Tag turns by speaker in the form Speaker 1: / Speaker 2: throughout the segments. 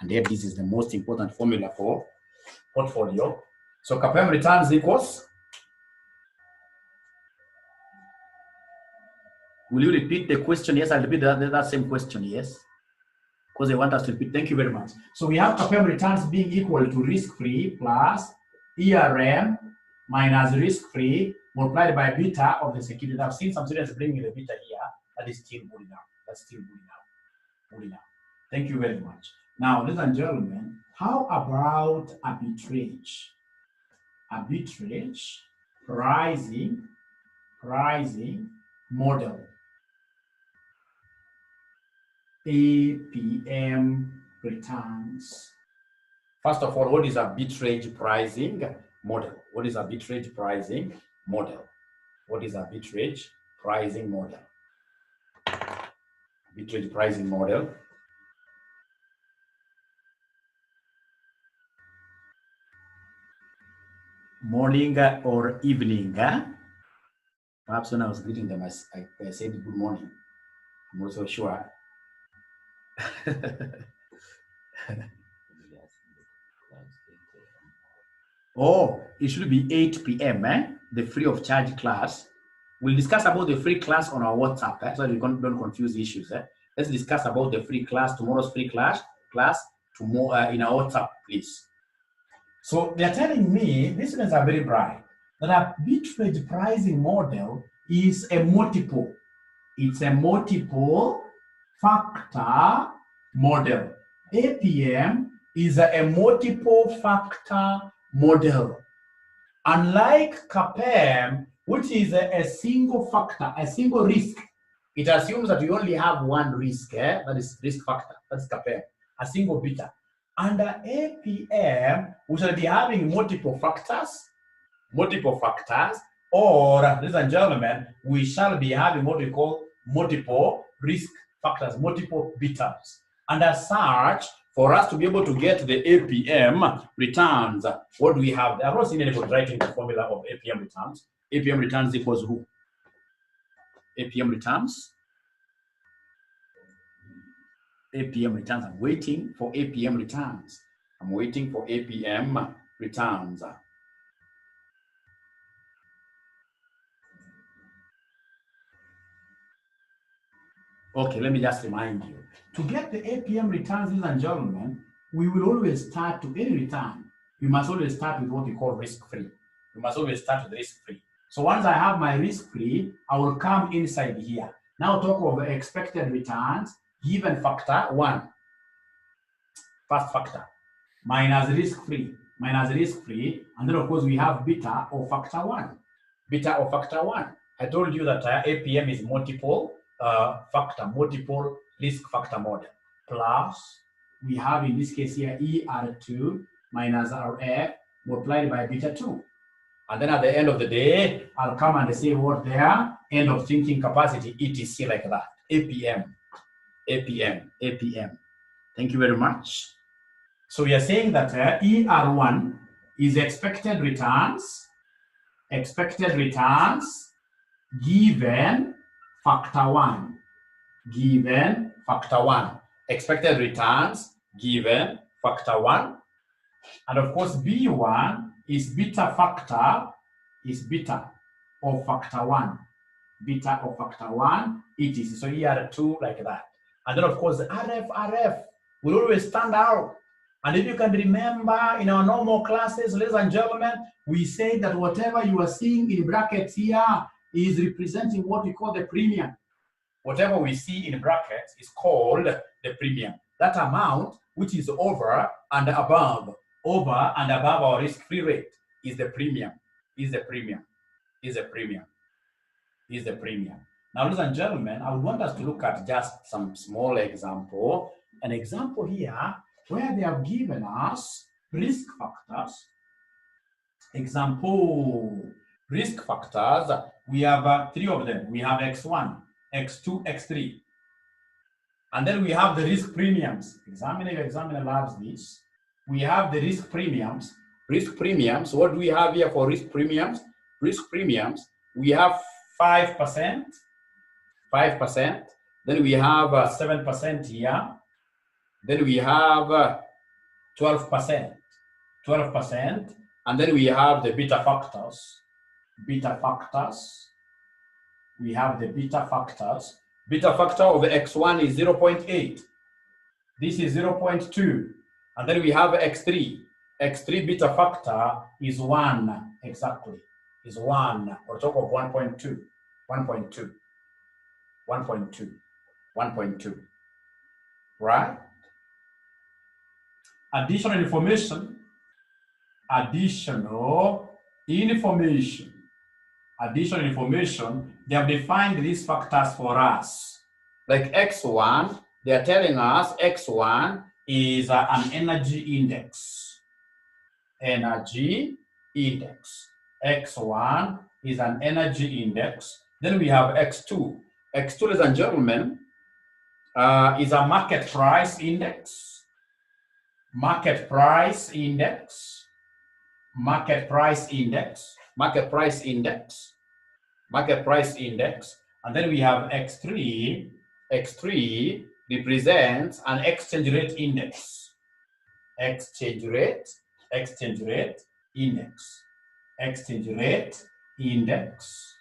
Speaker 1: And here, this is the most important formula for portfolio. So CAPM returns equals. Will you repeat the question? Yes, I'll repeat that same question, yes. Because they want us to repeat. Thank you very much. So we have CAPM returns being equal to risk-free plus ERM minus risk-free multiplied by beta of the security. I've seen some students bringing the beta here. That is still good enough. That's still good enough. Good enough. Thank you very much. Now, ladies and gentlemen, how about arbitrage? Arbitrage pricing model. APM returns. First of all, what is arbitrage pricing model? What is arbitrage pricing model? What is arbitrage pricing model? Arbitrage pricing model. Morning or evening? Perhaps when I was greeting them, I said good morning. I'm not so sure. Oh, it should be 8 p.m. The free of charge class. We'll discuss about the free class on our WhatsApp, so you don't confuse issues. Let's discuss about the free class, tomorrow's free class tomorrow in our WhatsApp, please. So they're telling me, these students are very bright, that a arbitrage pricing model is a multiple. It's a multiple factor model. APM is a multiple factor model. Unlike CAPM, which is a single factor, a single risk, it assumes that you only have one risk, that is risk factor, that's CAPM, a single beta. Under APM, we shall be having multiple factors, or, ladies and gentlemen, we shall be having what we call multiple risk factors, multiple betas. And as such, for us to be able to get the APM returns, what do we have? I've not seen anybody writing the formula of APM returns. APM returns equals who? APM returns. APM returns. I'm waiting for APM returns. I'm waiting for APM returns. Okay, let me just remind you. To get the APM returns, ladies and gentlemen, we will always start to any return. We must always start with what we call risk-free. We must always start with risk-free. So once I have my risk-free, I will come inside here. Now talk of expected returns, given factor 1, first factor, minus risk-free, and then of course we have beta of factor 1. Beta of factor 1. I told you that APM is multiple factor, multiple risk factor model. Plus, we have in this case here ER2 minus RF multiplied by beta 2. And then at the end of the day, I'll come and say what their end of thinking capacity, etc. like that. APM. Thank you very much. So we are saying that ER1 is expected returns given factor 1. Expected returns given factor 1. And of course, B1 is beta factor, is beta of factor 1. Beta of factor 1, etc. So here 2 like that. And then of course, RF will always stand out. And if you can remember in our normal classes, ladies and gentlemen, we say that whatever you are seeing in brackets here is representing what we call the premium. Whatever we see in brackets is called the premium. That amount which is over and above our risk-free rate is the premium. Now, ladies and gentlemen, I would want us to look at just some small example. An example here where they have given us risk factors. Example, risk factors, we have 3 of them. We have X1, X2, X3. And then we have the risk premiums. Examiner loves this. We have the risk premiums. Risk premiums, what do we have here for risk premiums? Risk premiums, we have 5%. Then we have 7% here. Then we have 12%. 12%. And then we have the beta factors. Beta factors. We have the beta factors. Beta factor of x1 is 0.8. This is 0.2. And then we have x3. X3 beta factor is 1 exactly. Is 1 or talk of 1.2. 1.2. 1.2. 1.2. Right? Additional information. Additional information. Additional information. They have defined these factors for us. Like x1, they are telling us x1 is an energy index. Energy index. X1 is an energy index. Then we have x2. X2, ladies and gentlemen, is a market price index. Market price index. Market price index. Market price index. Market price index. And then we have x3. X3 represents an exchange rate index. Exchange rate index. Exchange rate index.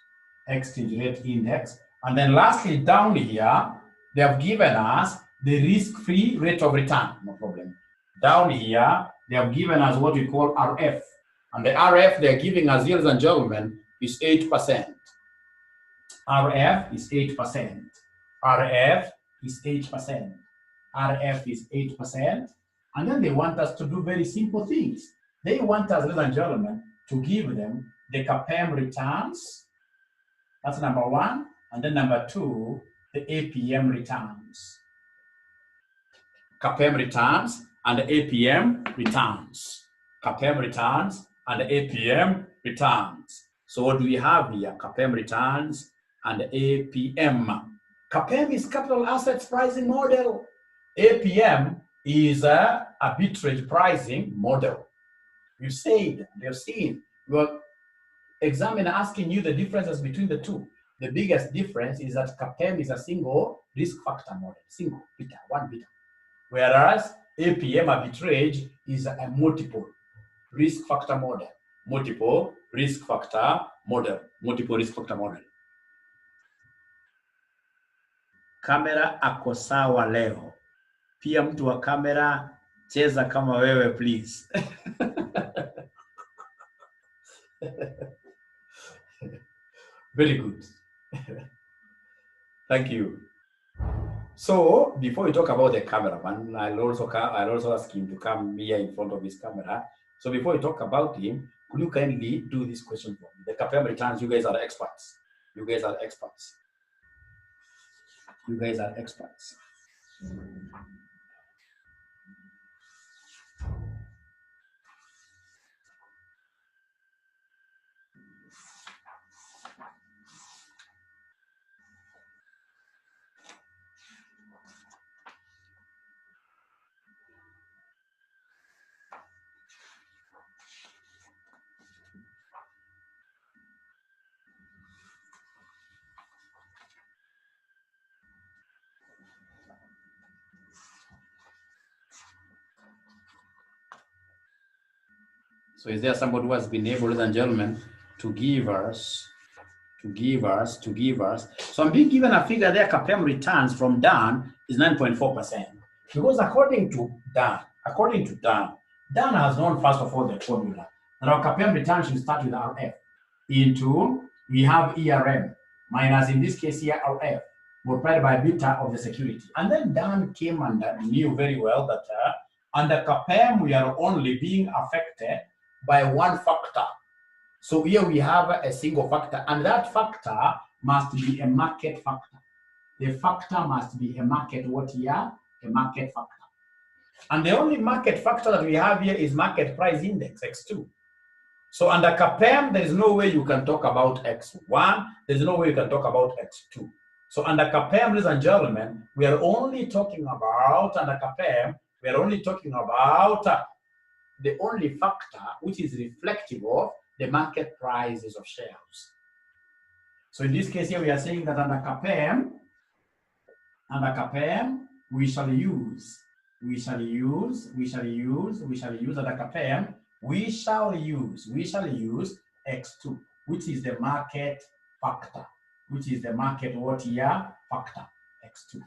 Speaker 1: Exchange rate index. And then lastly, down here, they have given us the risk-free rate of return. No problem. Down here, they have given us what we call RF. And the RF they're giving us, ladies and gentlemen, is 8%. RF is 8%. RF is 8%. RF is 8%. And then they want us to do very simple things. They want us, ladies and gentlemen, to give them the CAPM returns. That's number one. And then number two, the APM returns. CAPM returns and the APM returns. CAPM returns and the APM returns. So what do we have here? CAPM returns and the APM. CAPM is capital assets pricing model. APM is a arbitrage pricing model. You said, they've seen. Your examiner asking you the differences between the two. The biggest difference is that CAPM is a single risk factor model, single beta, one beta. Whereas APM arbitrage is a multiple risk factor model, multiple risk factor model, multiple risk factor model. Kamera ako sawa leo. Pia mtu wa kamera cheza kama wewe please. Very good. Thank you. So before we talk about the cameraman, I'll also ask him to come here in front of his camera. So before we talk about him, could you kindly do this question for me? The CAPM returns, you guys are experts. You guys are experts. You guys are experts. So is there somebody who has been able, ladies and gentlemen, to give us? So I'm being given a figure there, CAPM returns from Dan is 9.4%. Because according to Dan, Dan has known first of all the formula. And our CAPM return should start with RF. Into, we have ERM, minus in this case here RF, multiplied by beta of the security. And then Dan came and knew very well that under CAPM, we are only being affected by one factor. So here we have a single factor, and that factor must be a market factor. The factor must be a market, what here? A market factor. And the only market factor that we have here is market price index, X2. So under CAPM, there is no way you can talk about X1. There's no way you can talk about X2. So under CAPM, ladies and gentlemen, we are only talking about, under CAPM, we are only talking about the only factor which is reflective of the market prices of shares. So in this case here, we are saying that under CAPM, we shall use we shall use at a CAPM, we shall use X2, which is the market factor, what year factor, X2,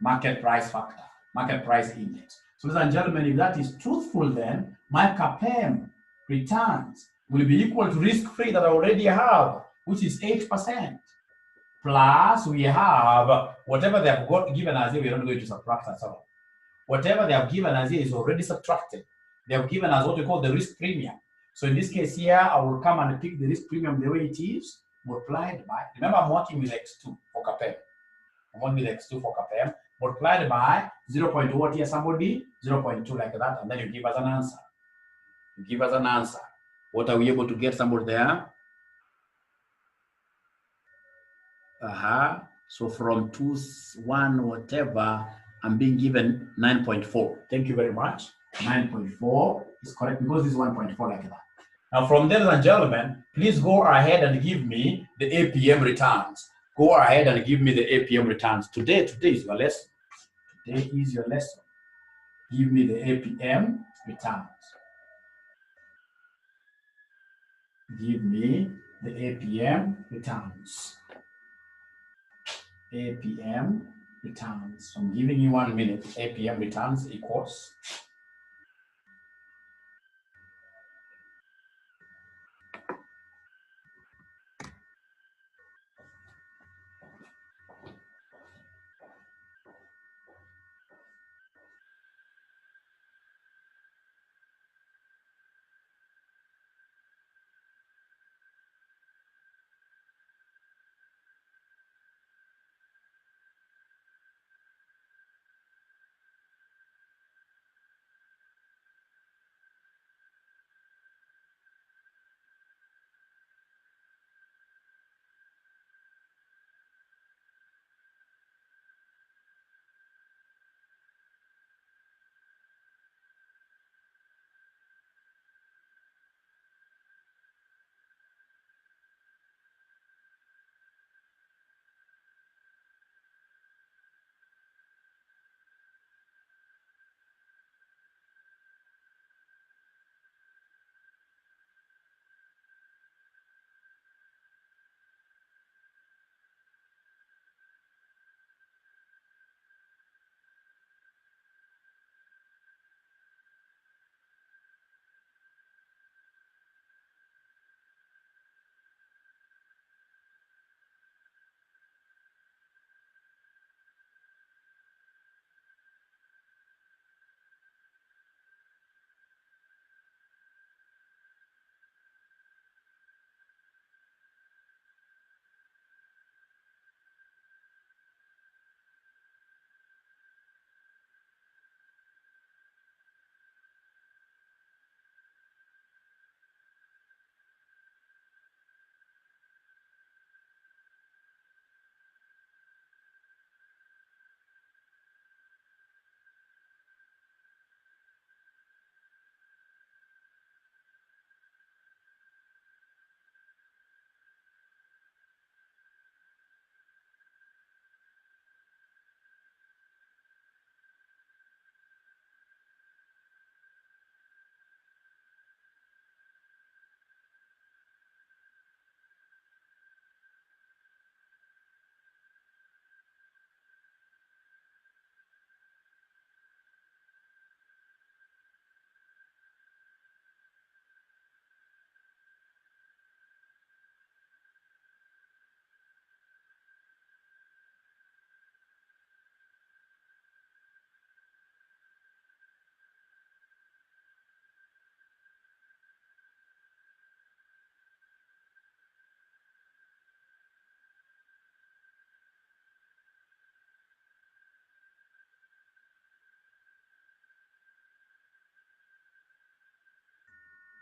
Speaker 1: market price factor, market price index. So ladies and gentlemen, if that is truthful, then my CAPM returns will be equal to risk-free that I already have, which is 8%. Plus, we have whatever they have given us here, we're not going to subtract at all. Whatever they have given us here is already subtracted. They have given us what we call the risk premium. So in this case here, I will come and pick the risk premium the way it is, multiplied by, remember I'm working with X2 for CAPM. I'm working with X2 for CAPM, multiplied by 0.2 what here, somebody? 0.2 like that, and then you give us an answer. You give us an answer. What are we able to get, somebody there? So from 2, 1, whatever, I'm being given 9.4. Thank you very much. 9.4 is correct because this is 1.4 like that. Now from there, ladies and gentlemen, please go ahead and give me the APM returns. Go ahead and give me the APM returns. Today is your lesson. Today is your lesson. Give me the APM returns. Give me the APM returns. APM returns. So I'm giving you 1 minute. APM returns equals.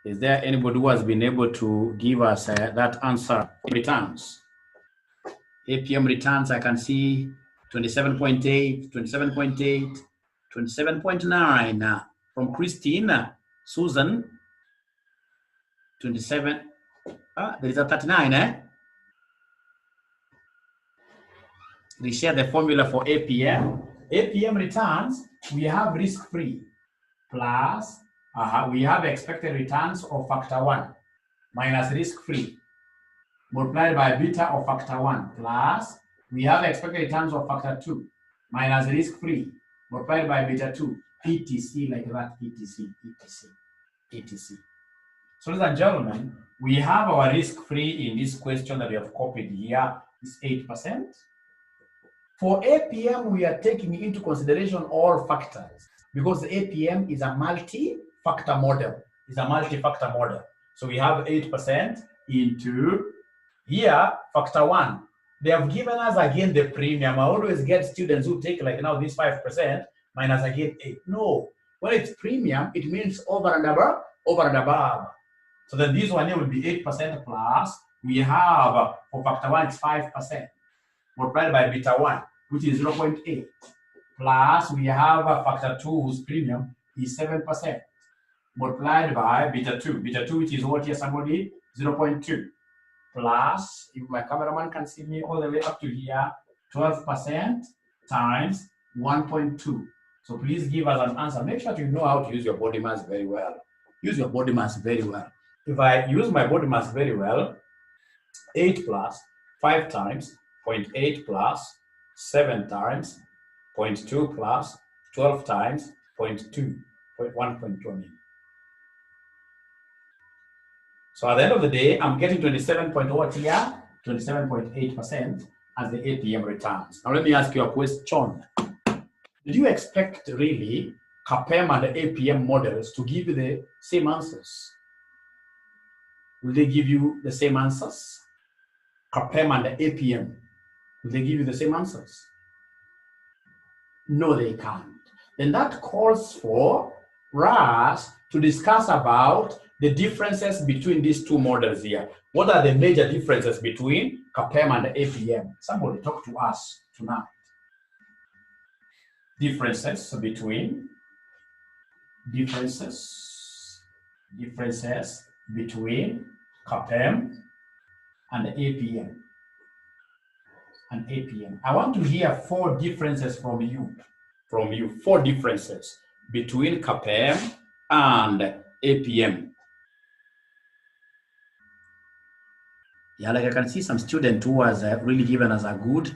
Speaker 1: Is there anybody who has been able to give us that answer? Returns. APM returns, I can see 27.8, 27.8, 27.9 from Christine, Susan, 27. There is a 39, We share the formula for APM. APM returns we have risk-free plus, we have expected returns of factor 1 minus risk-free multiplied by beta of factor 1 plus, we have expected returns of factor 2 minus risk-free multiplied by beta 2, etc. like that, etc, etc, etc. So ladies and gentlemen, we have our risk-free in this question that we have copied here is 8%. For APM, we are taking into consideration all factors because the APM is a multi-factor model. It's a multi-factor model. So we have 8% into here, factor 1. They have given us again the premium. I always get students who take like now this 5% minus again 8. No, when it's premium, it means over and above, over and above. So then this one here will be 8% plus, we have for factor 1, it's 5%, multiplied by beta 1, which is 0.8, plus we have a factor 2, whose premium is 7%, multiplied by beta 2. Beta 2, which is what here, somebody? 0.2, plus, if my cameraman can see me all the way up to here, 12% times 1.2. So please give us an answer. Make sure you know how to use your body mass very well. Use your body mass very well. If I use my body mass very well, 8 plus 5 times 0.8 plus 7 times 0.2 plus 12 times 0.2, 1.2 I mean. So at the end of the day, I'm getting 27 point what here? 27.8% as the APM returns. Now let me ask you a question. Did you expect really CAPM and the APM models to give you the same answers? Will they give you the same answers? CAPM and the APM, will they give you the same answers? No, they can't. Then that calls for us to discuss about the differences between these two models here. What are the major differences between CAPM and Apm? Somebody talk to us tonight. Differences between CAPM and Apm. I want to hear 4 differences from you. 4 differences between CAPM and APM. Yeah, like I can see some student who has really given us a good.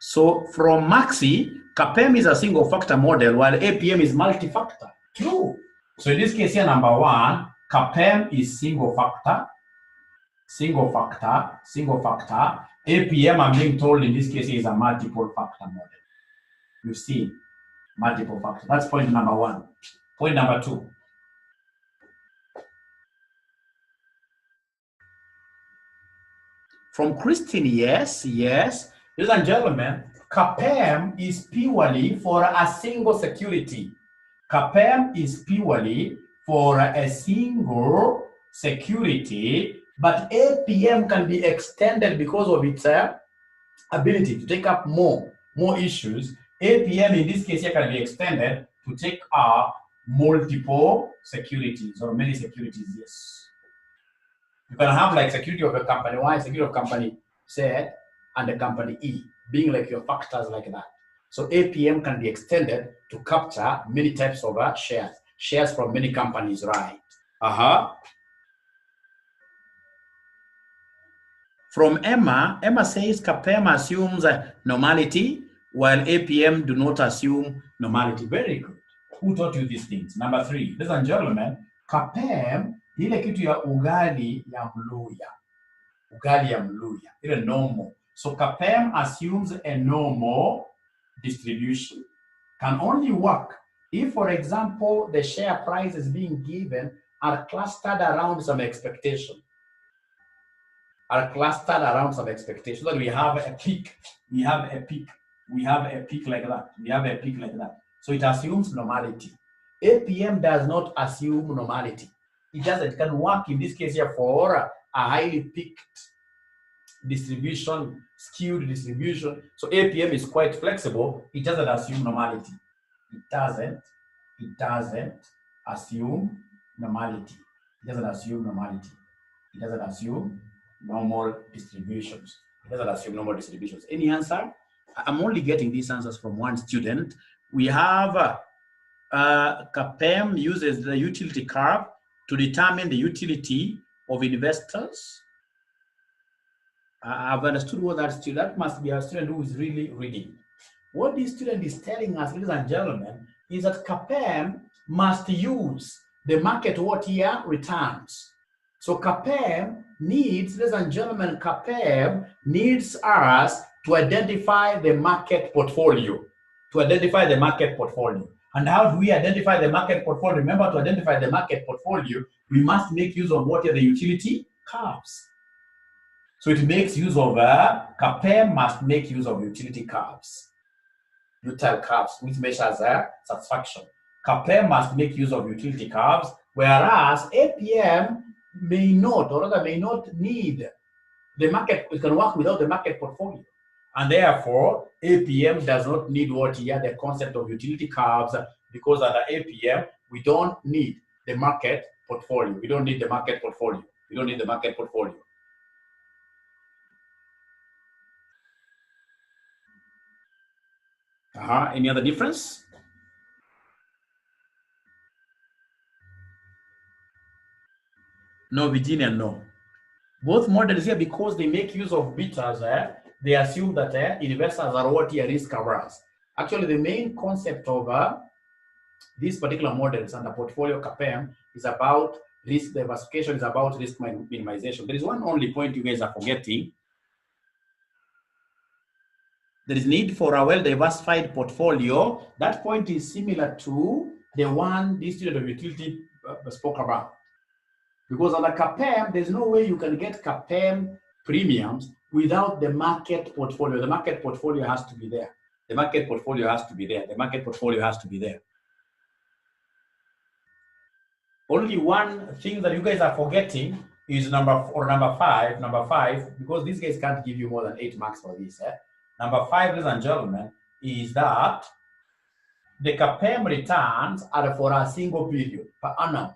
Speaker 1: So from Maxi, CAPM is a single factor model while APM is multi-factor. True. So in this case here, number 1, CAPM is single factor. APM, I'm being told in this case is a multiple factor model. You see, multiple factor. That's point number 1. Point number 2. From Christine, yes. Ladies and gentlemen, CAPM is purely for a single security. CAPM is purely for a single security, but APM can be extended because of its ability to take up more issues. APM in this case here can be extended to take up multiple securities or many securities, yes. You can have like security of a company Y, security of company Z, and the company E, being like your factors like that. So APM can be extended to capture many types of shares from many companies, right? From Emma says CAPM assumes normality, while APM do not assume normality. Very good. Who taught you these things? Number 3, ladies and gentlemen, CAPM ile kitu ya ugali ya Mluya, ile normal. So CAPM assumes a normal distribution, can only work if, for example, the share prices being given are clustered around some expectation. That we have a peak, like that. So it assumes normality. APM does not assume normality. It can work in this case here for a highly peaked distribution, skewed distribution. So APM is quite flexible. It doesn't assume normality. It doesn't assume normality. It doesn't assume normal distributions. Any answer? I'm only getting these answers from one student We have CAPM uses the utility curve to determine the utility of investors. I've understood what that must be a student who is really reading. What this student is telling us, ladies and gentlemen, is that CAPM must use the market what year returns. So CAPM needs, ladies and gentlemen, CAPM needs us to identify the market portfolio. To identify the market portfolio. And how do we identify the market portfolio? Remember, to identify the market portfolio, we must make use of what are the utility curves. So it makes use of CAPM must make use of utility curves. Util curves, which measures satisfaction. CAPM must make use of utility curves, whereas APM may not, or rather may not need the market. It can work without the market portfolio. And therefore, APM does not need what here, the concept of utility curves, because under APM, we don't need the market portfolio. We don't need the market portfolio. We don't need the market portfolio. Any other difference? No, Virginia, no. Both models here, because they make use of betas, they assume that investors are what here risk averse. Actually, the main concept of these particular models and the portfolio CAPM is about risk diversification, is about risk minimization. There is one only point you guys are forgetting. There is need for a well-diversified portfolio. That point is similar to the one this student of utility spoke about. Because on the CAPM, there's no way you can get CAPM premiums without the market portfolio. The market portfolio has to be there. The market portfolio has to be there. The market portfolio has to be there. Only one thing that you guys are forgetting is number five, because these guys can't give you more than 8 marks for this. Number 5, ladies and gentlemen, is that the CAPM returns are for a single period per annum.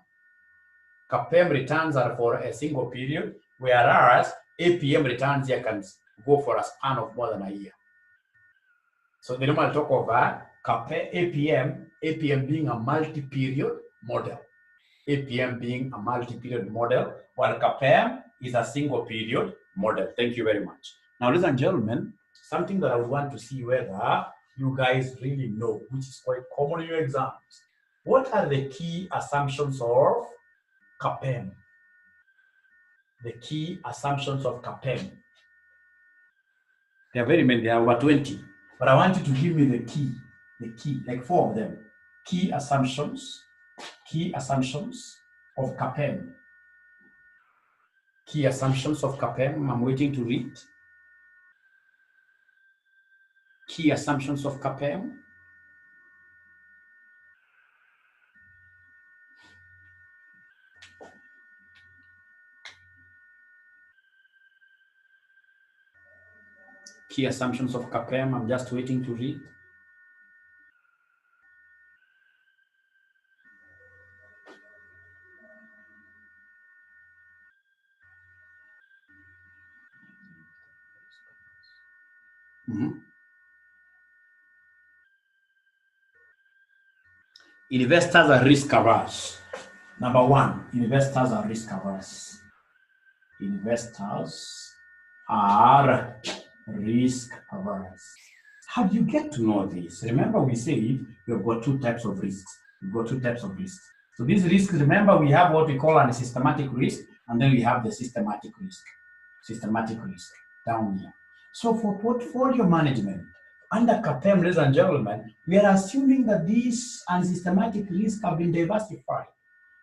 Speaker 1: CAPM returns are for a single period, whereas APM returns here can go for a span of more than a year. So the normal talk of APM being a multi-period model. APM being a multi-period model, while CAPM is a single period model. Thank you very much. Now, ladies and gentlemen, something that I would want to see whether you guys really know, which is quite common in your exams. What are the key assumptions of CAPM? The key assumptions of CAPM. There are very many, there are over 20. But I want you to give me the key, like 4 of them. Key assumptions of CAPM. Key assumptions of CAPM, I'm waiting to read. Key assumptions of CAPM. Key assumptions of CAPM, I'm just waiting to read. Investors are risk averse. Number 1, investors are risk averse. Investors are risk averse. How do you get to know this? Remember, we said we've got 2 types of risks. So these risks, remember, we have what we call a systematic risk, and then we have the systematic risk. Down here. So for portfolio management, under CAPM, ladies and gentlemen, we are assuming that these unsystematic risks have been diversified.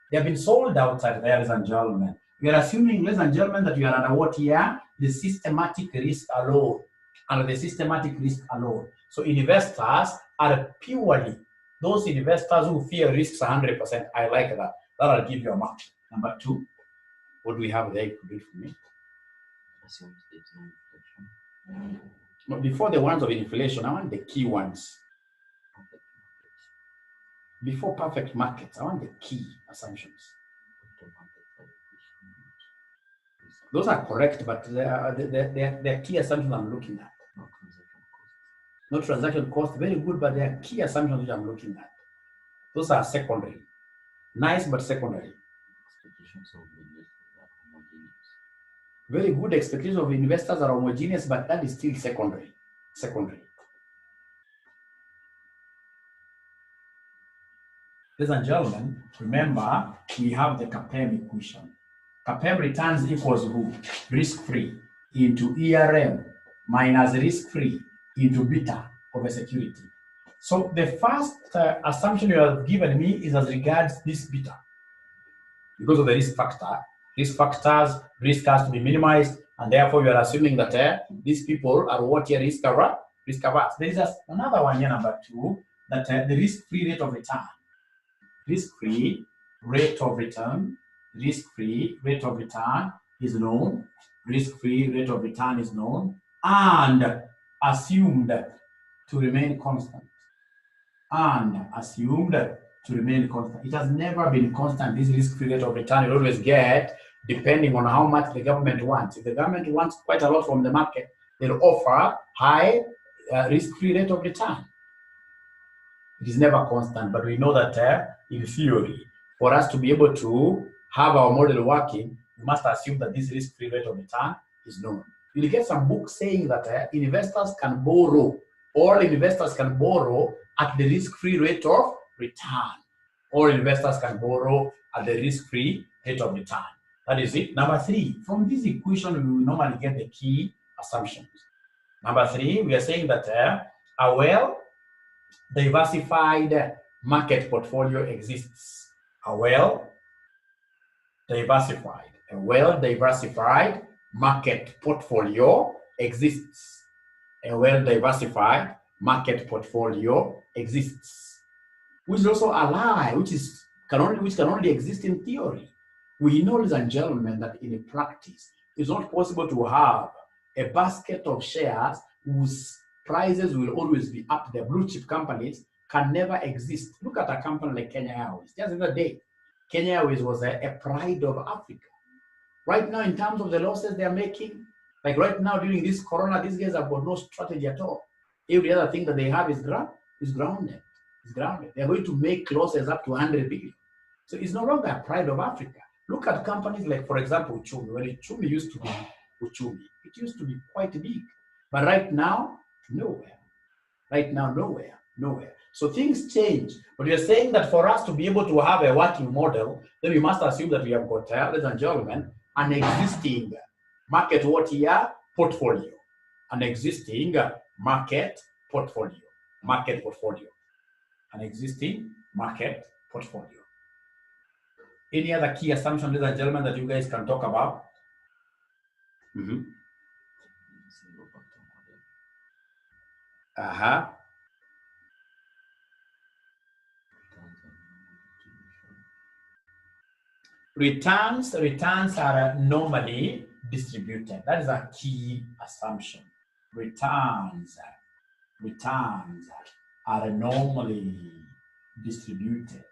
Speaker 1: They have been sold outside there, ladies and gentlemen. We are assuming, ladies and gentlemen, that we are under what here? The systematic risk alone. Under the systematic risk alone. So investors are purely those investors who fear risks 100%. I like that. That'll give you a mark. Number 2, what do we have there? You could read for me. But before the ones of inflation, I want the key ones. Before perfect markets, I want the key assumptions. Those are correct, but they're key assumptions I'm looking at. No transaction cost, very good, but there are key assumptions which I'm looking at. Those are secondary. Nice, but secondary.
Speaker 2: Expectations of investors are homogeneous.
Speaker 1: Very good, expectations of investors are homogeneous, but that is still secondary. Secondary. Ladies and gentlemen, remember we have the CAPM equation. CAPM returns equals who? Risk-free into ERM minus risk-free into beta of a security. So the first assumption you have given me is as regards this beta. Because of the risk factor, risk factors, risk has to be minimized, and therefore you are assuming that these people are what your risk averse. There is another one here, number 2, that the risk-free rate of return. Risk-free rate of return, risk-free rate of return is known, risk-free rate of return is known, and assumed to remain constant. And assumed to remain constant. It has never been constant. This risk-free rate of return you always get depending on how much the government wants. If the government wants quite a lot from the market, they'll offer high risk-free rate of return. It is never constant, but we know that in theory, for us to be able to have our model working, we must assume that this risk-free rate of return is known. You'll get some books saying that investors can borrow, all investors can borrow at the risk-free rate of return. All investors can borrow at the risk-free rate of return. That is it. Number 3, from this equation, we will normally get the key assumptions. Number 3, we are saying that a well-diversified market portfolio exists. A well-diversified market portfolio exists. A well-diversified market portfolio exists. Which is also a lie, which can only exist in theory. We know, ladies and gentlemen, that in practice, it's not possible to have a basket of shares whose prices will always be up there. Blue chip companies can never exist. Look at a company like Kenya Airways. Just the other day, Kenya Airways was a pride of Africa. Right now, in terms of the losses they are making, like right now during this corona, these guys have got no strategy at all. Every other thing that they have is grounded. They're going to make losses up to 100 billion. So it's no longer a pride of Africa. Look at companies like, for example, Uchumi. When Uchumi used to be Uchumi, it used to be quite big. But right now, nowhere. Right now, nowhere. So things change. But you're saying that for us to be able to have a working model, then we must assume that we have got, ladies and gentlemen, an existing market portfolio. An existing market portfolio. An existing market portfolio. Any other key assumptions, ladies and gentlemen, that you guys can talk about? Returns are normally distributed. That is a key assumption. Returns are normally distributed.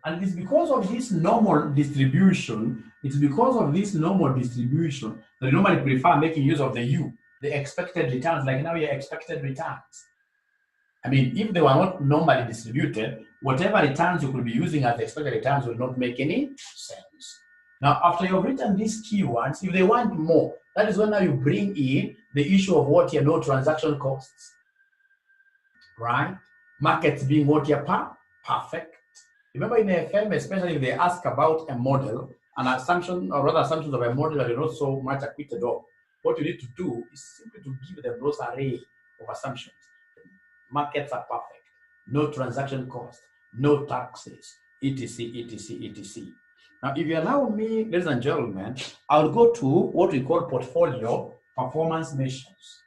Speaker 1: And it's because of this normal distribution, that we normally prefer making use of the expected returns, like now your expected returns. I mean, if they were not normally distributed, whatever returns you could be using as expected returns will not make any sense. Now, after you've written these keywords, if they want more, that is when now you bring in the issue of what your no transaction costs, right? Markets being what your perfect. Remember in AFM, especially if they ask about a model, an assumption, or rather assumptions of a model that you're not so much acquitted of, what you need to do is simply to give them those array of assumptions. Markets are perfect, no transaction cost, no taxes, etc. Now, if you allow me, ladies and gentlemen, I'll go to what we call portfolio performance measures.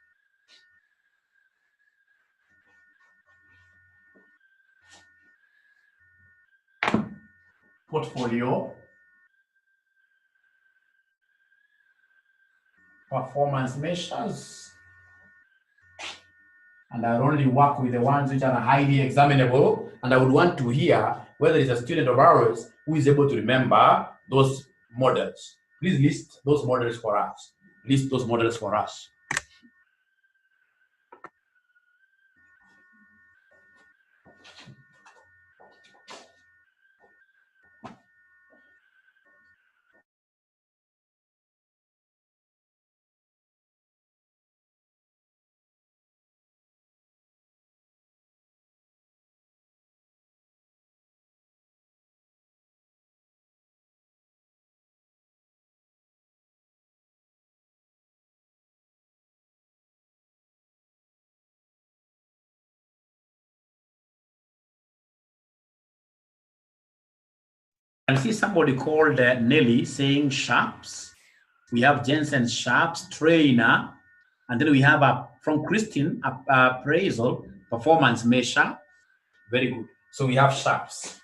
Speaker 1: Portfolio performance measures. And I'll only work with the ones which are highly examinable. And I would want to hear whether it's a student of ours who is able to remember those models. Please list those models for us. I see somebody called Nelly saying Sharps. We have Jensen Sharps, trainer. And then we have from Christine, appraisal, performance measure. Very good. So we have Sharps.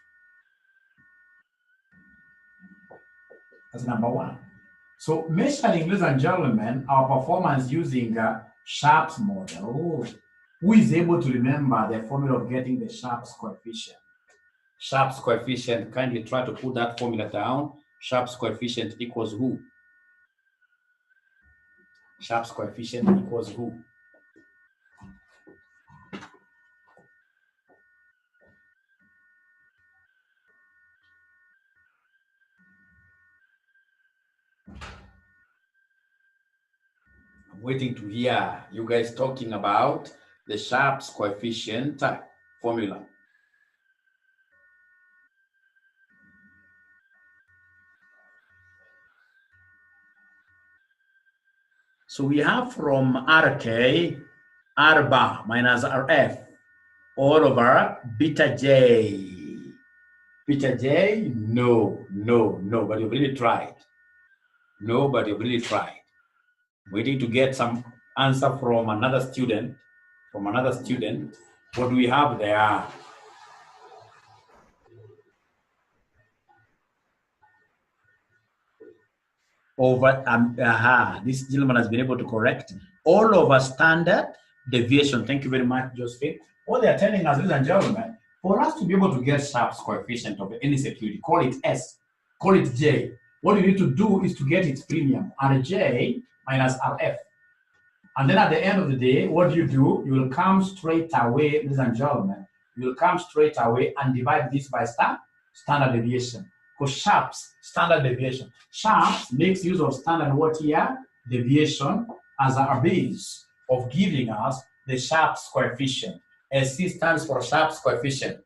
Speaker 1: That's number one. So measuring, ladies and gentlemen, our performance using Sharps model. Who is able to remember the formula of getting the Sharps coefficient? Sharps coefficient, kindly try to put that formula down. Sharps coefficient equals who? Sharps coefficient equals who? I'm waiting to hear you guys talking about the Sharps coefficient formula. So we have from RK, R bar minus RF all over beta J. Beta J, no, but you've really tried. No, but you've really tried. Waiting to get some answer from another student. What do we have there? This gentleman has been able to correct all over standard deviation. Thank you very much, Josephine. What they are telling us, ladies and gentlemen, for us to be able to get Sharp's coefficient of any security, call it S, call it J. What you need to do is to get its premium, RJ minus RF. And then at the end of the day, what do? You will come straight away, ladies and gentlemen, you will come straight away and divide this by standard deviation. Because Sharp's standard deviation. Sharp's makes use of standard what here? Deviation as a base of giving us the Sharp's coefficient. SC stands for Sharp's coefficient.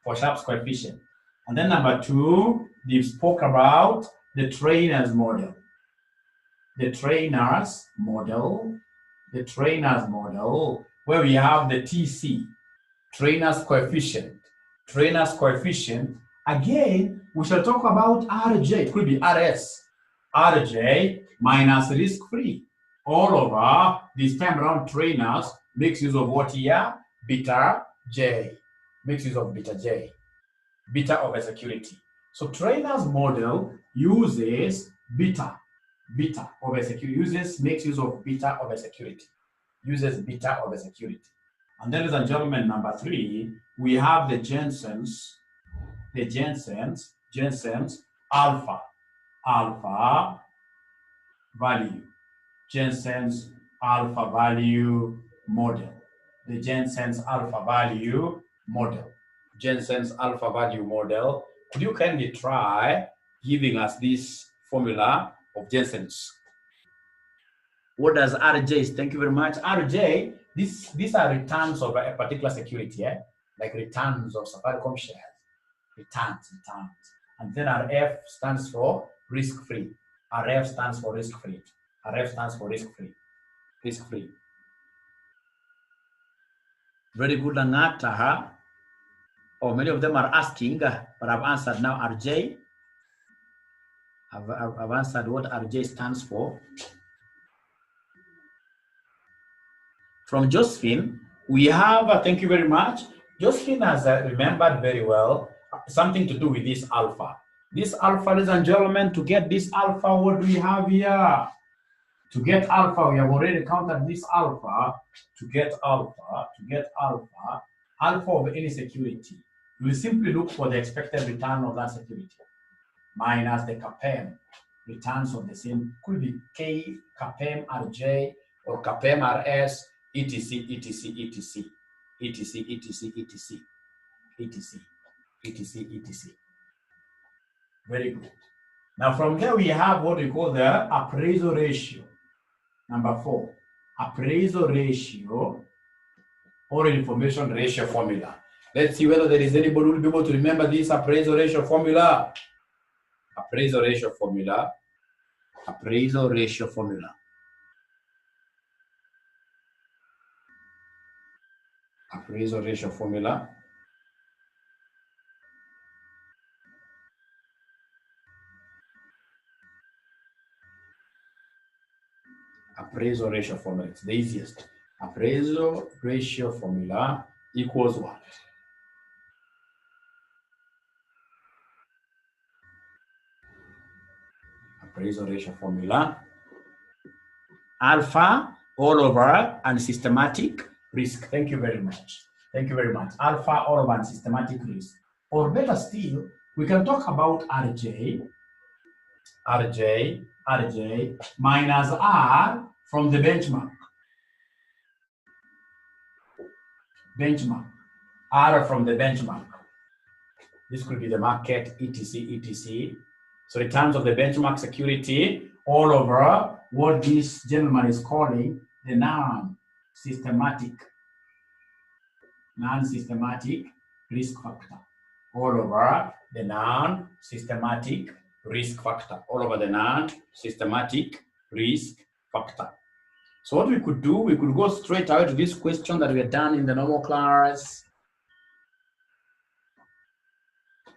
Speaker 1: And then number two, they spoke about the trainer's model. The trainer's model, where we have the TC, trainer's coefficient. Again, we shall talk about RJ, it could be RS. RJ minus risk-free. All over, this time around trainers makes use of what here? Beta J. Makes use of beta J. Beta of a security. So trainer's model uses beta of a security, makes use of beta of a security. And then, ladies and gentlemen, number three, we have the Jensen's alpha value. Jensen's alpha value model. The Jensen's alpha value model. Could you kindly try giving us this formula of Jensen's? What does RJ? Thank you very much. RJ, these are returns of a particular security, like returns of Safaricom shares. Returns. And then RF stands for risk-free. Risk-free. Very good, Langata. Oh, many of them are asking, but I've answered now RJ. I've answered what RJ stands for. From Josephine, we have, thank you very much. Josephine has remembered very well something to do with this alpha. This alpha, ladies and gentlemen, to get this alpha, what do we have here? To get alpha, we have already counted this alpha. To get alpha of any security, you will simply look for the expected return of that security minus the CAPM returns of the same, could be K, CAPM RJ, or CAPM RS, etc. Very good. Now from there we have what we call the appraisal ratio. Number 4, appraisal ratio or information ratio formula. Let's see whether there is anybody who will be able to remember this appraisal ratio formula. Appraisal ratio formula. Appraisal ratio formula. It's the easiest. Appraisal ratio formula equals what? Appraisal ratio formula. Alpha all over and systematic risk. Thank you very much. Thank you very much. Alpha all over and systematic risk. Or better still, we can talk about RJ minus R from the benchmark. R from the benchmark. This could be the market, etc. So in terms of the benchmark security, all over what this gentleman is calling the non-systematic risk factor. All over the non-systematic risk factor. All over the non-systematic risk factor. So what we could do, we could go straight away to this question that we had done in the normal class.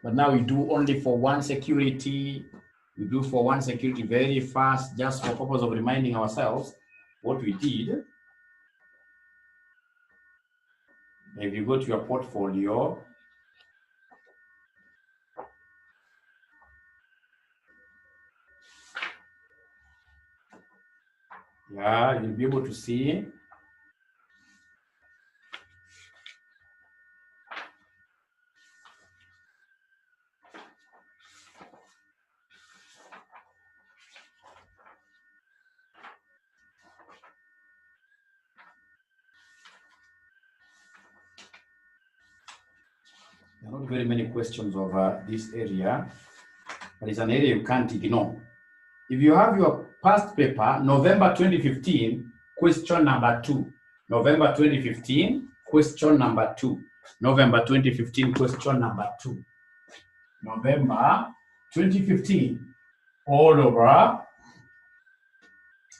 Speaker 1: But now we do only for one security. We do for one security very fast, just for purpose of reminding ourselves what we did. If you go to your portfolio, yeah, you'll be able to see. There are not very many questions over this area, but it's an area you can't ignore. If you have your past paper, November 2015, question number 2. November 2015, question number 2. November 2015, question number 2. November 2015, all over.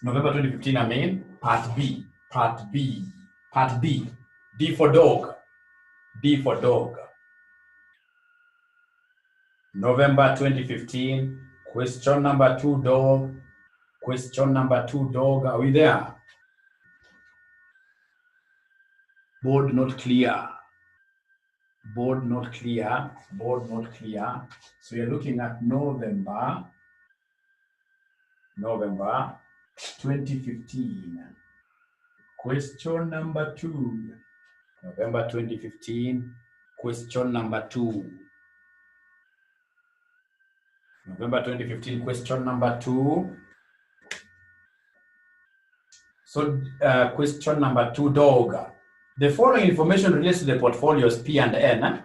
Speaker 1: November 2015, I mean, part B. D for dog. November 2015, question number 2, dog. Question number 2, dog. Are we there? Board not clear. So you're looking at November 2015. Question number 2. November 2015, question number 2. November 2015, question number 2. So question number 2, dog. The following information relates to the portfolio's P and N.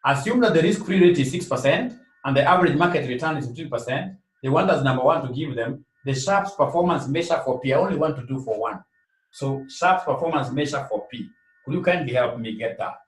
Speaker 1: Assume that the risk-free rate is 6% and the average market return is 15%. They want us, number 1, to give them the Sharpe's performance measure for P. I only want to do for 1. So Sharpe's performance measure for P. Could you kindly help me get that?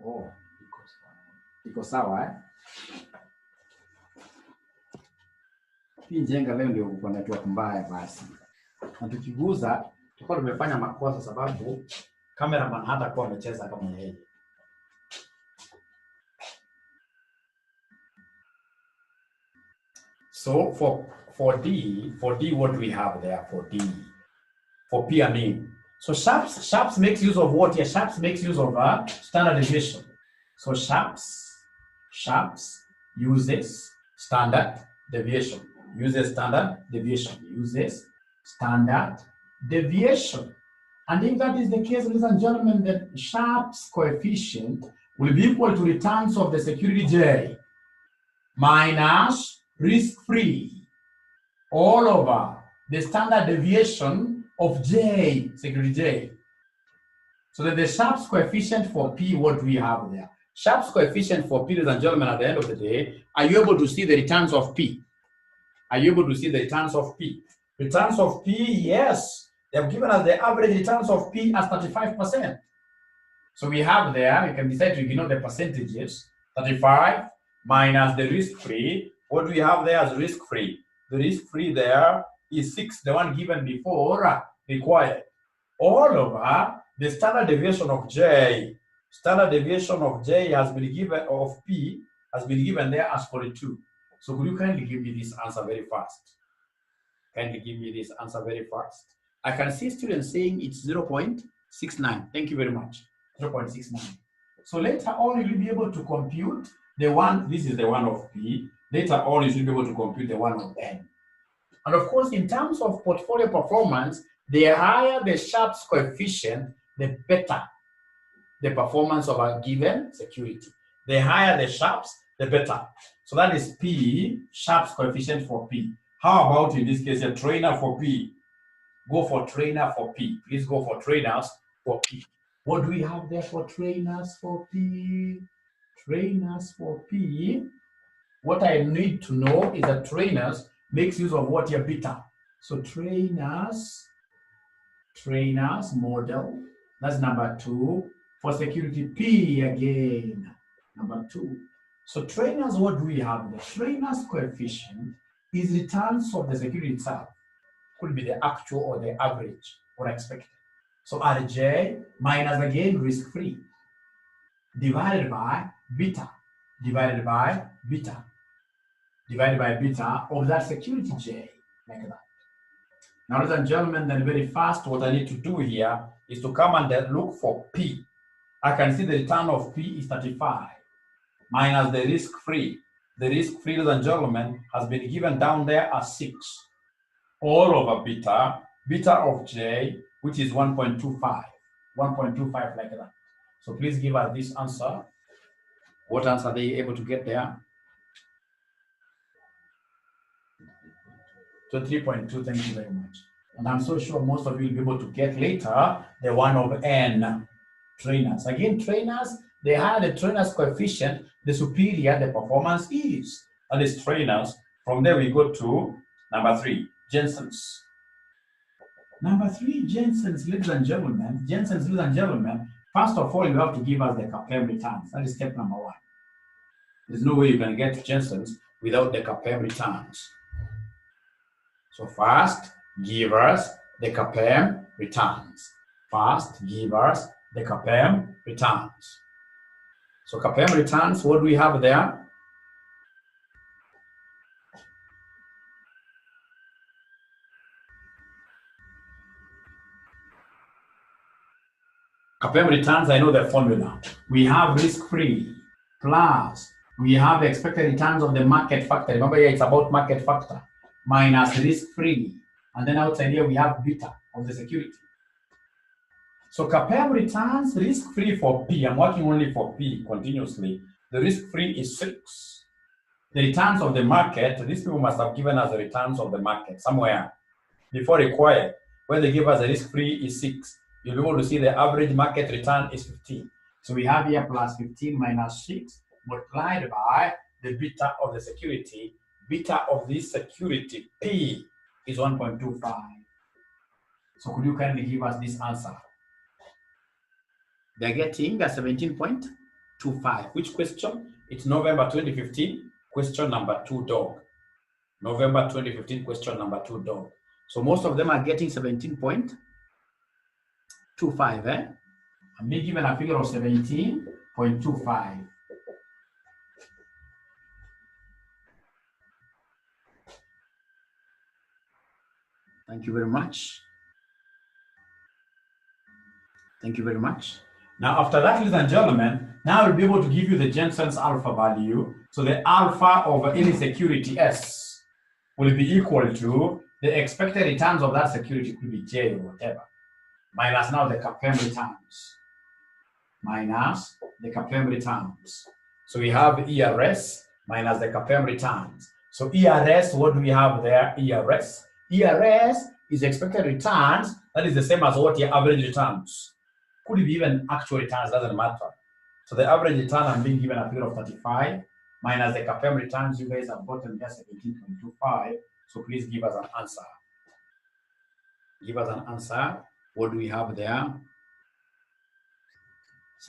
Speaker 1: Oh, iko sawa eh? Hii njenga leo ndio uko na network mbaya basi. Na tukiguza tutakuwa tumefanya makosa sababu cameraman hata kwa amecheza kama yeye. So for D, what do we have there for D? For P, I mean. So Sharps makes use of what here? Sharps makes use of standard deviation. So Sharps uses standard deviation. Uses standard deviation. And if that is the case, ladies and gentlemen, the Sharpe's coefficient will be equal to returns of the security J minus risk-free all over the standard deviation of J, security J. So that the Sharpe's coefficient for P, what do we have there? Sharpe's coefficient for P, ladies and gentlemen, at the end of the day, are you able to see the returns of P? Are you able to see the returns of P? Returns of P, yes. They have given us the average returns of P as 35%. So we have there, you can decide to ignore the percentages, 35 minus the risk-free. What do we have there as risk-free? The risk-free there is 6, the one given before required. All over the standard deviation of J. Standard deviation of J has been given, of P has been given there as 42. So could you kindly give me this answer very fast? Kindly give me this answer very fast. I can see students saying it's 0.69. Thank you very much. 0.69. So later on, you'll be able to compute the one, this is the one of P. Later on, you should be able to compute the one of N. And of course, in terms of portfolio performance, the higher the Sharpe's coefficient, the better the performance of a given security. The higher the Sharpe's, the better. So that is P, Sharpe's coefficient for P. How about in this case, a trainer for P? Go for trainer for P. Please go for trainers for P. What do we have there for trainers for P? Trainers for P. What I need to know is that trainers makes use of what your beta. So trainers model, that's number 2. For security P again, number 2. So trainers, what do we have? The trainers coefficient is returns of the security itself. Could be the actual or the average or expected. So RJ minus again risk-free divided by beta divided by beta of that security J, like that. Now, ladies and gentlemen, then very fast, what I need to do here is to come and look for P. I can see the return of P is 35 minus the risk-free. The risk-free, ladies and gentlemen, has been given down there as 6. All over beta of J, which is 1.25 like that. So please give us this answer. What answer are they able to get there? 23.2, thank you very much. And I'm so sure most of you will be able to get later the one of N, trainers. Again, trainers, they have the trainers coefficient, the superior the performance is. That is trainers. From there we go to number 3, Jensen's. Number 3, Jensen's, ladies and gentlemen. Jensen's, ladies and gentlemen. First of all, you have to give us the CAPM returns. That is step number 1. There's no way you can get Jensen's without the CAPM returns. So first, give us the CAPM returns. First, give us the CAPM returns. So CAPM returns, what do we have there? CAPM returns, I know the formula. We have risk-free plus we have the expected returns of the market factor. Remember here, it's about market factor minus risk-free. And then outside here, we have beta of the security. So CAPM returns risk-free for P. I'm working only for P continuously. The risk-free is 6. The returns of the market, these people must have given us the returns of the market somewhere before required. When they give us the risk-free is 6. You'll be able to see the average market return is 15. So we have here plus 15 minus 6 multiplied by the beta of the security. Beta of this security, P, is 1.25. So could you kindly give us this answer? They're getting a 17.25. Which question? It's November 2015, question number 2, dog. November 2015, question number 2, dog. So most of them are getting 17.25, I'm being given a figure of 17.25. Thank you very much. Thank you very much. Now, after that, ladies and gentlemen, now we'll be able to give you the Jensen's alpha value. So the alpha of any security S will be equal to the expected returns of that security, could be J or whatever. minus now the CAPM returns. Minus the CAPM returns. So we have ERS minus the CAPM returns. So ERS, what do we have there? ERS. ERS is expected returns. That is the same as what your average returns. Could be even actual returns, doesn't matter. So the average return I'm being given a period of 35 minus the CAPM returns you guys have gotten here 17.25. So please give us an answer. Give us an answer. What do we have there?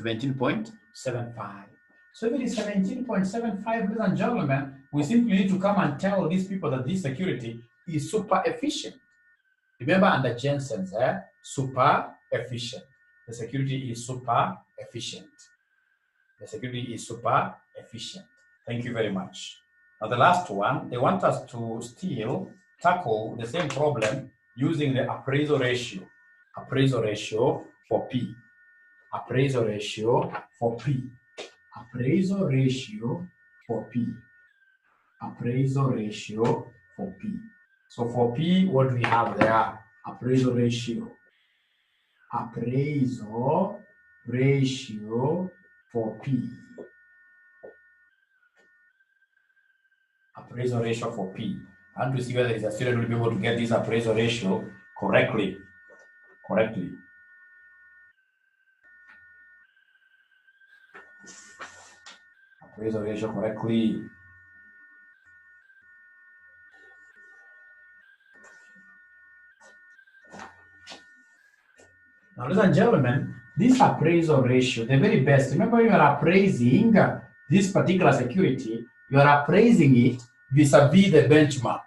Speaker 1: 17.75. So if it is 17.75, ladies and gentlemen, we simply need to come and tell these people that this security is super efficient. Remember under Jensen's, super efficient. The security is super efficient. The security is super efficient. Thank you very much. Now the last one, they want us to still tackle the same problem using the appraisal ratio. Appraisal ratio for P. Appraisal ratio for P. Appraisal ratio for P. Appraisal ratio for P. So for P, what do we have there? Appraisal ratio. Appraisal ratio for P. Appraisal ratio for P. I want to see whether a student will be able to get this appraisal ratio correctly. Appraisal ratio correctly. Now, ladies and gentlemen, this appraisal ratio, the very best, remember you are appraising this particular security, you are appraising it vis-a-vis the benchmark.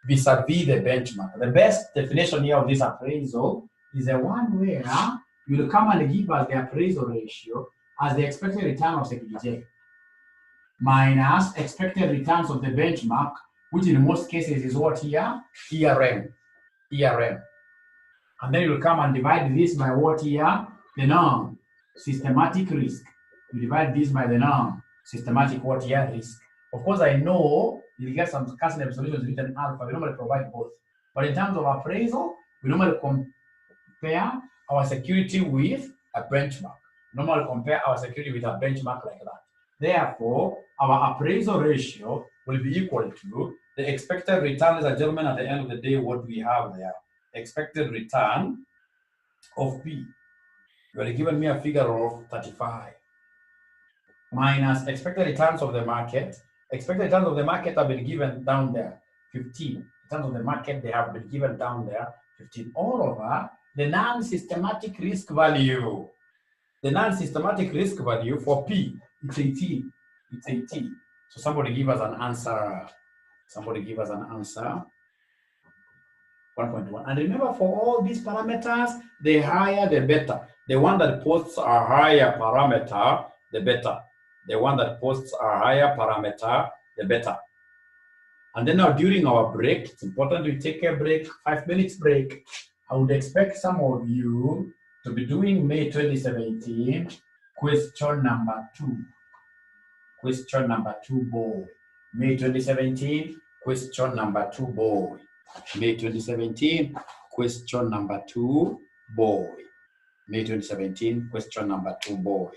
Speaker 1: Vis-a-vis the benchmark. The best definition here of this appraisal is the one where you will come and give us the appraisal ratio as the expected return of security minus expected returns of the benchmark, which in most cases is what here? ERM. And then you will come and divide this by what here? The norm, systematic risk. You divide this by the norm, systematic what here? Risk. Of course, I know you get some custom solutions written alpha. We normally provide both. But in terms of appraisal, we normally compare our security with a benchmark. Normally compare our security with a benchmark like that. Therefore, our appraisal ratio will be equal to the expected return, ladies and gentlemen, at the end of the day, what we have there. Expected return of P. You are given me a figure of 35 minus expected returns of the market. Expected returns of the market have been given down there, 15. Returns of the market, they have been given down there, 15. All over the non-systematic risk value. The non-systematic risk value for P, it's 18. It's 18. So somebody give us an answer. Somebody give us an answer. 1.1. And remember, for all these parameters, the higher the better. The one that posts a higher parameter, the better. The one that posts a higher parameter, the better. And then now during our break, it's important we take a break, 5 minutes break. I would expect some of you to be doing May 2017, question number 2. Question number 2, boy. May 2017, question number 2, boy. May 2017, question number 2, boy. May 2017, question number 2, boy.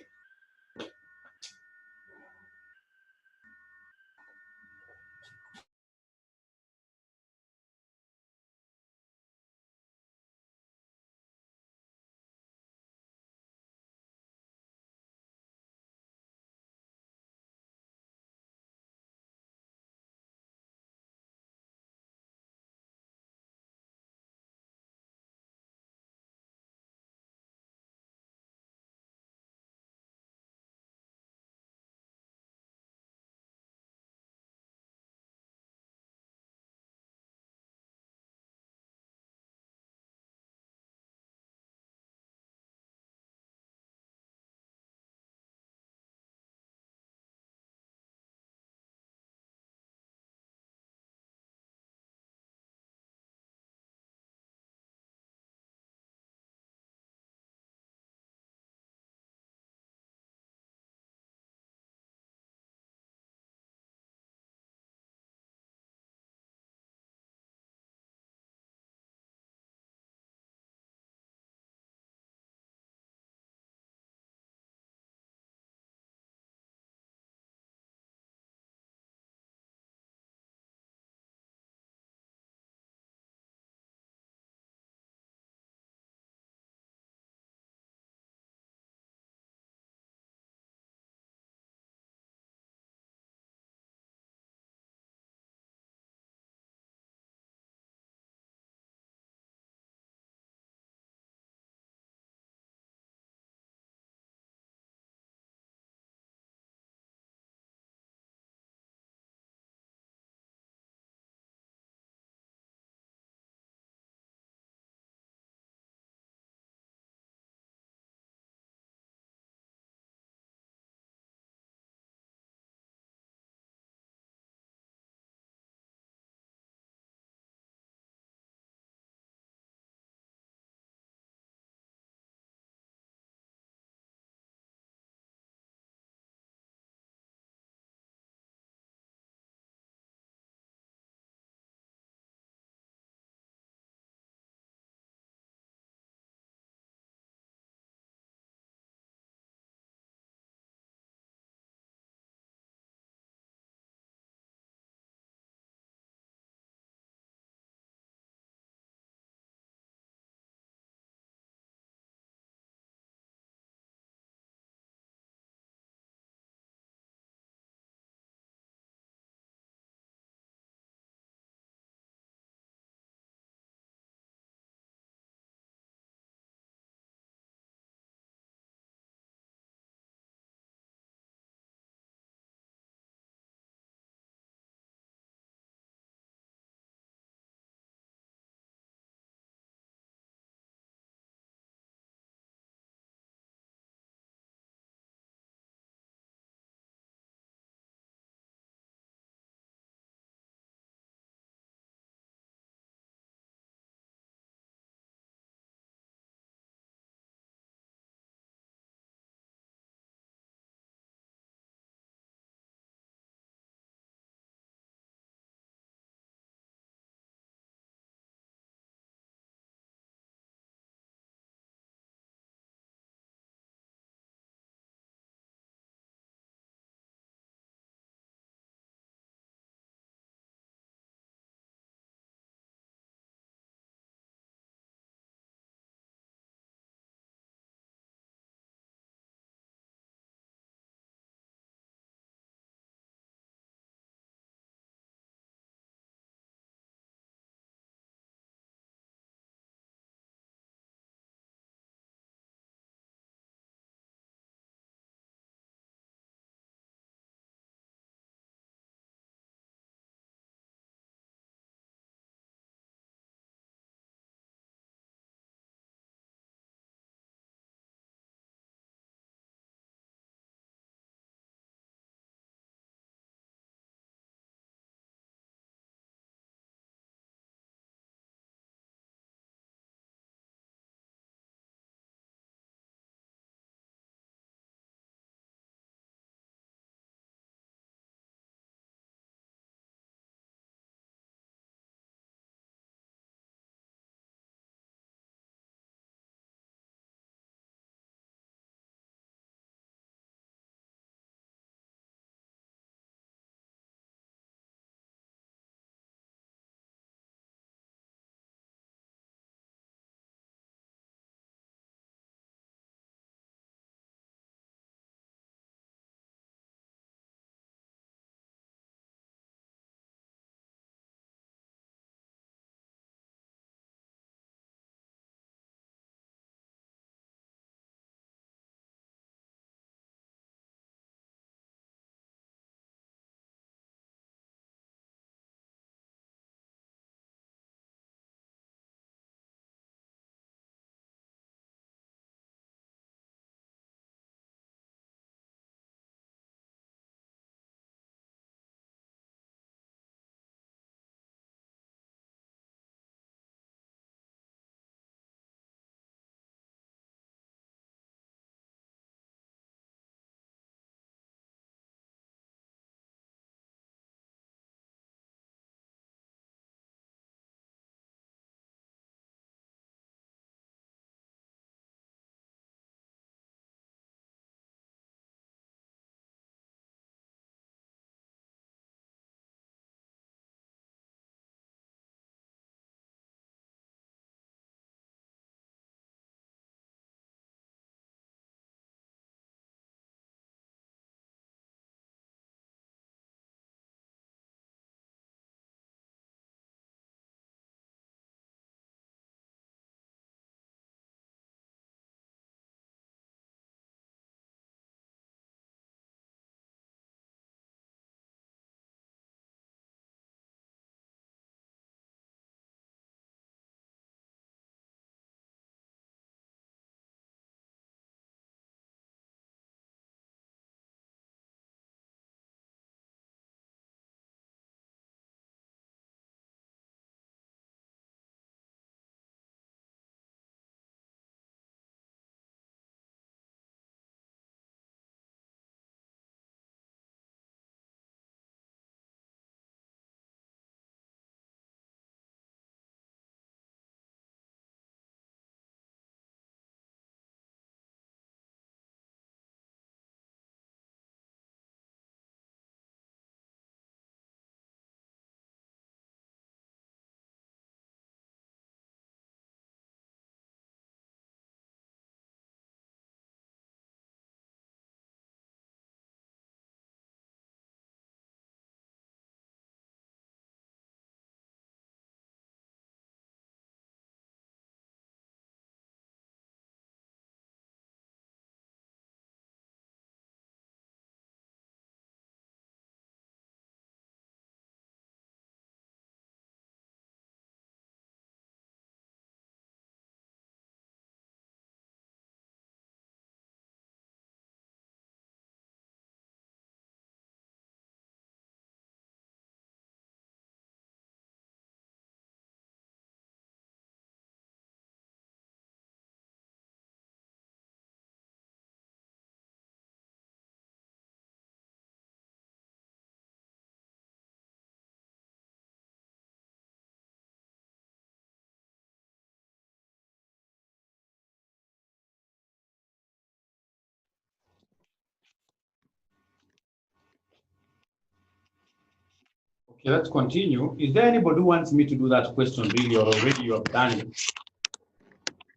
Speaker 1: let's continue. Is there anybody who wants me to do that question really, or already you have done it?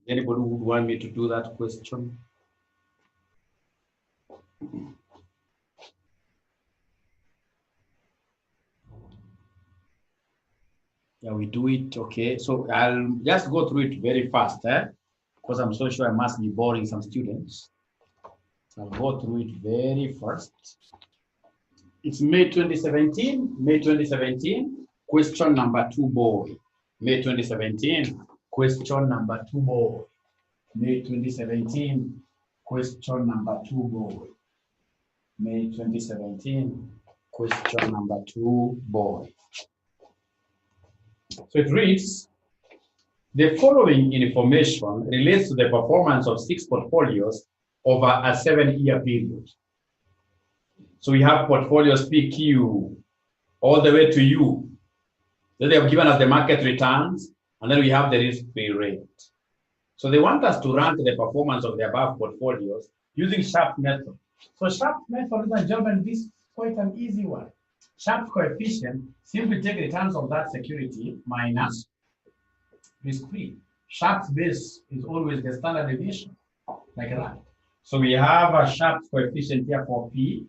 Speaker 1: Anybody who would want me to do that question? Yeah, we do it. Okay, so I'll just go through it very fast, because I'm so sure I must be boring some students. So I'll go through it very fast. It's May 2017. May 2017. Question number 2, boy. May 2017. Question number 2, boy. May 2017. Question number 2, boy. May 2017. Question number 2, boy. So it reads, the following information relates to the performance of 6 portfolios over a 7-year period. So we have portfolios PQ all the way to U. Then they have given us the market returns, and then we have the risk-free rate. So they want us to rank the performance of the above portfolios using Sharpe method. So Sharpe method, ladies and gentlemen, this is quite an easy one. Sharpe coefficient, simply take returns of that security minus risk-free. Sharpe's base is always the standard deviation, like that. So we have a Sharpe coefficient here for P.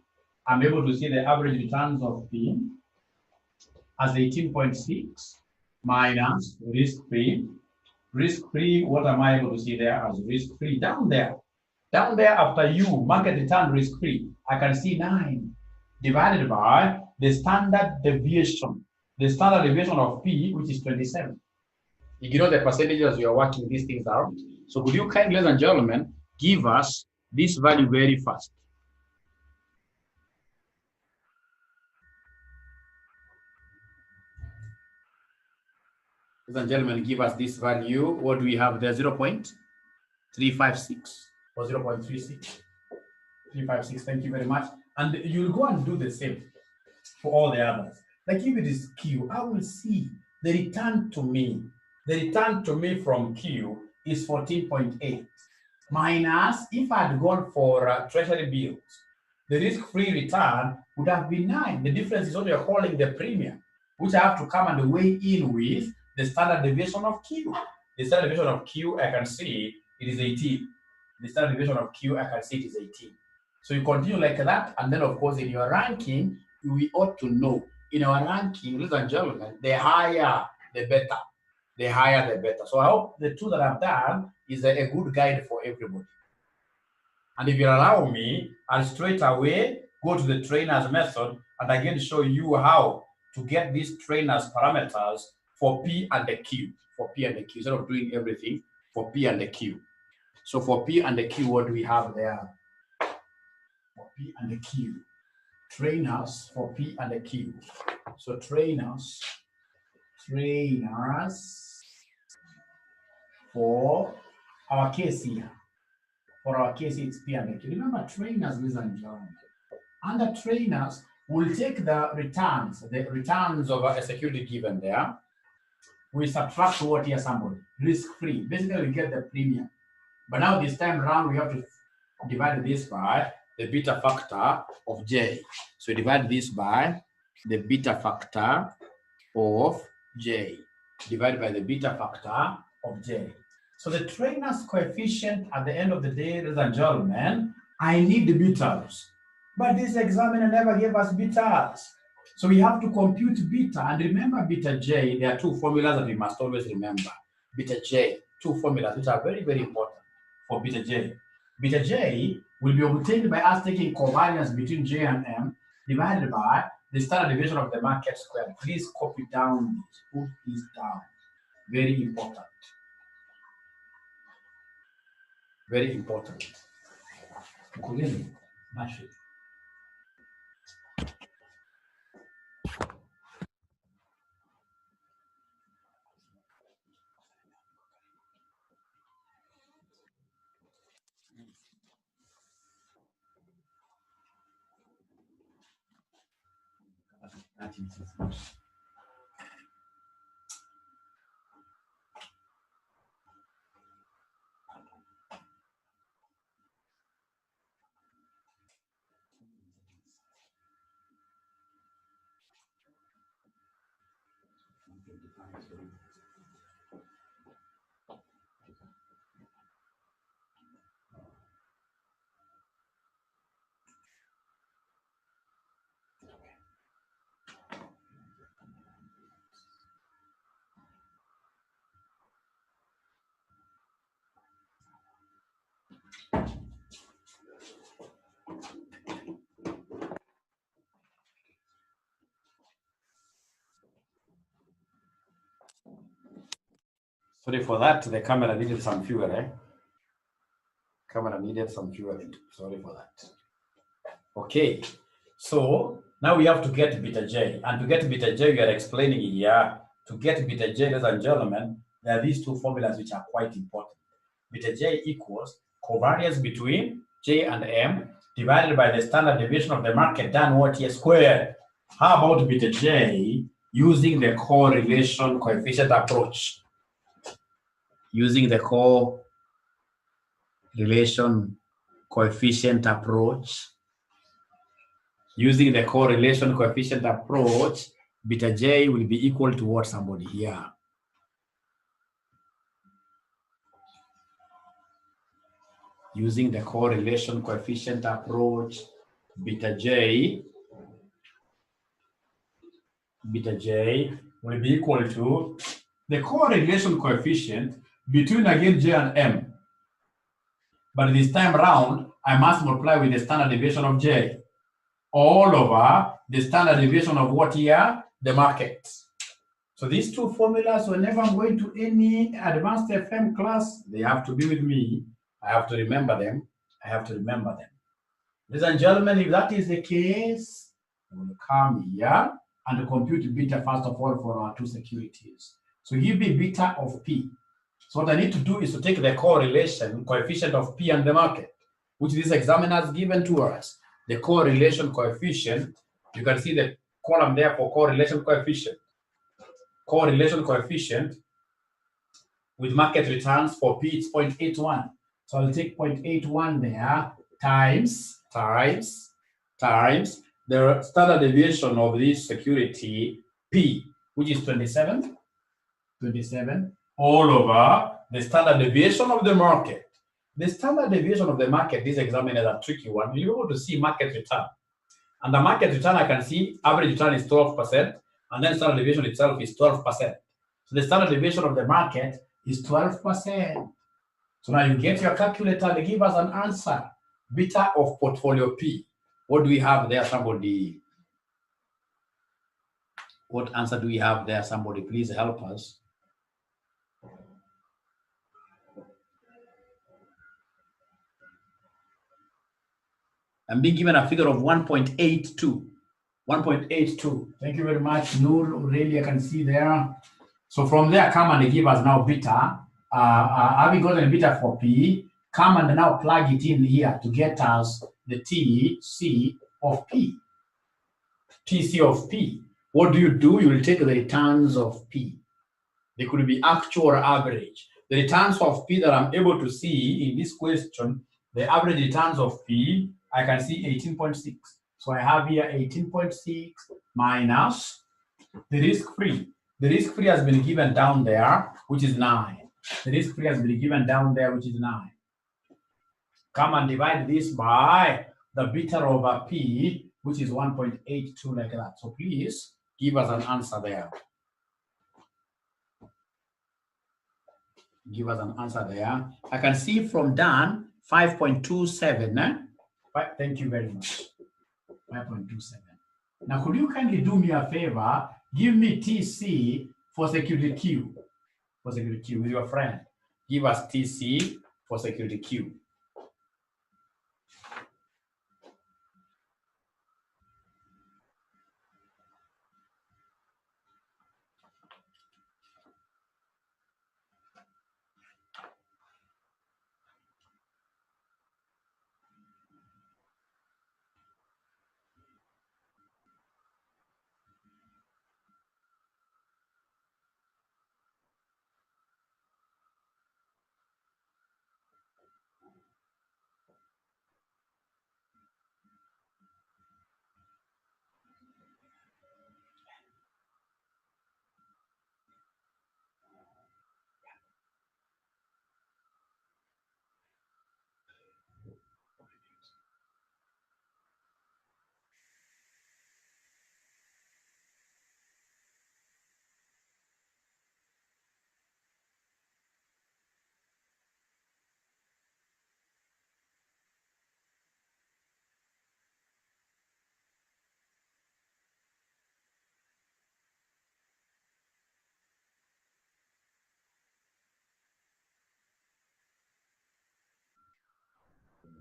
Speaker 1: I'm able to see the average returns of P as 18.6 minus risk-free. Risk-free, what am I able to see there as risk-free? Down there after U, market return risk-free, I can see 9 divided by the standard deviation. The standard deviation of P, which is 27. You know the percentages we are working these things out. So could you kindly, ladies and gentlemen, give us this value very fast? Ladies and gentlemen, give us this value. What do we have there? 0.356 or 0.36? 356. Thank you very much. And you'll go and do the same for all the others. Like if it is Q, I will see the return to me. The return to me from Q is 14.8 minus, if I had gone for treasury bills, the risk-free return would have been 9. The difference is what we are calling the premium, which I have to come and weigh in with the standard deviation of Q. The standard deviation of Q, I can see it is 18. The standard deviation of Q, I can see it is 18. So you continue like that, and then of course in your ranking, we ought to know. In our ranking, ladies and gentlemen, the higher, the better. The higher, the better. So I hope the two that I've done is a good guide for everybody. And if you allow me, I'll straight away go to the trainers method and again show you how to get these trainers parameters for P and the Q. For P and the Q, instead of doing everything for P and the Q. So for P and the Q, what do we have there? For P and the Q. Trainers for P and the Q. So trainers for our case here. For our case, it's P and the Q. Remember trainers, ladies and gentlemen. Under trainers, we'll take the returns of a security given there. We subtract what here, somebody? Risk-free. Basically, we get the premium. But now this time around, we have to divide this by the beta factor of J. So divide this by the beta factor of J. Divided by the beta factor of J. So the trainer's coefficient at the end of the day, ladies and gentlemen, I need the betas. But this examiner never gave us betas. So we have to compute beta. And remember beta J, there are 2 formulas that we must always remember. Beta J, 2 formulas which are very, very important for beta J. Beta J will be obtained by us taking covariance between J and M divided by the standard deviation of the market square. Please copy down this, put this down. Very important. Very important. Sorry for that. The camera needed some fuel, eh? Camera needed some fuel. Sorry for that. Okay. So now we have to get beta J. And to get beta J, we are explaining here. To get beta J, ladies and gentlemen, there are these two formulas which are quite important. Beta J equals covariance between J and M divided by the standard deviation of the market done what here squared. How about beta J using the correlation coefficient approach? Using the correlation coefficient approach. Using the correlation coefficient approach, beta J will be equal to what, somebody here? Using the correlation coefficient approach, beta J will be equal to the correlation coefficient between, again, J and M. But this time around, I must multiply with the standard deviation of J all over the standard deviation of what here? The market. So these two formulas, whenever I'm going to any advanced FM class, they have to be with me. I have to remember them. Ladies and gentlemen, if that is the case, we will come here and compute beta first of all for our two securities. So give me beta of P. So what I need to do is to take the correlation coefficient of P and the market, which this examiner has given to us. The correlation coefficient, you can see the column there for correlation coefficient. Correlation coefficient with market returns for P, it's 0.81. So I'll take 0.81 there times the standard deviation of this security P, which is 27, all over the standard deviation of the market. The standard deviation of the market, this examiner is a tricky one. You're able to see market return. And the market return, I can see average return is 12%, and then standard deviation itself is 12%. So the standard deviation of the market is 12%. So now you get your calculator and give us an answer. Beta of portfolio P. What do we have there, somebody? What answer do we have there, somebody? Please help us. I'm being given a figure of 1.82. 1.82. Thank you very much, Noor. Really, I can see there. So from there, come and give us now beta. Having gotten beta for P, come and now plug it in here to get us the TC of P. TC of P. What do? You will take the returns of P. They could be actual or average. The returns of P that I'm able to see in this question, the average returns of P, I can see 18.6. So I have here 18.6 minus the risk-free. The risk-free has been given down there, which is 9. The risk-free has been given down there, which is 9. Come and divide this by the beta over P, which is 1.82, like that. So please give us an answer there. Give us an answer there. I can see from Dan 5.27. Thank you very much. 5.27. Now, could you kindly do me a favor? Give me TC for security Q. For security Q with your friend. Give us TC for security Q.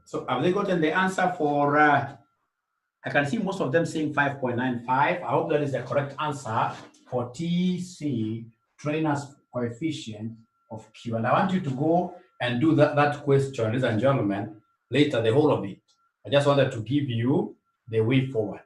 Speaker 1: So have they gotten the answer for, I can see most of them saying 5.95. I hope that is the correct answer for TC, trainer's coefficient of Q. And I want you to go and do that question, ladies and gentlemen, later, the whole of it. I just wanted to give you the way forward.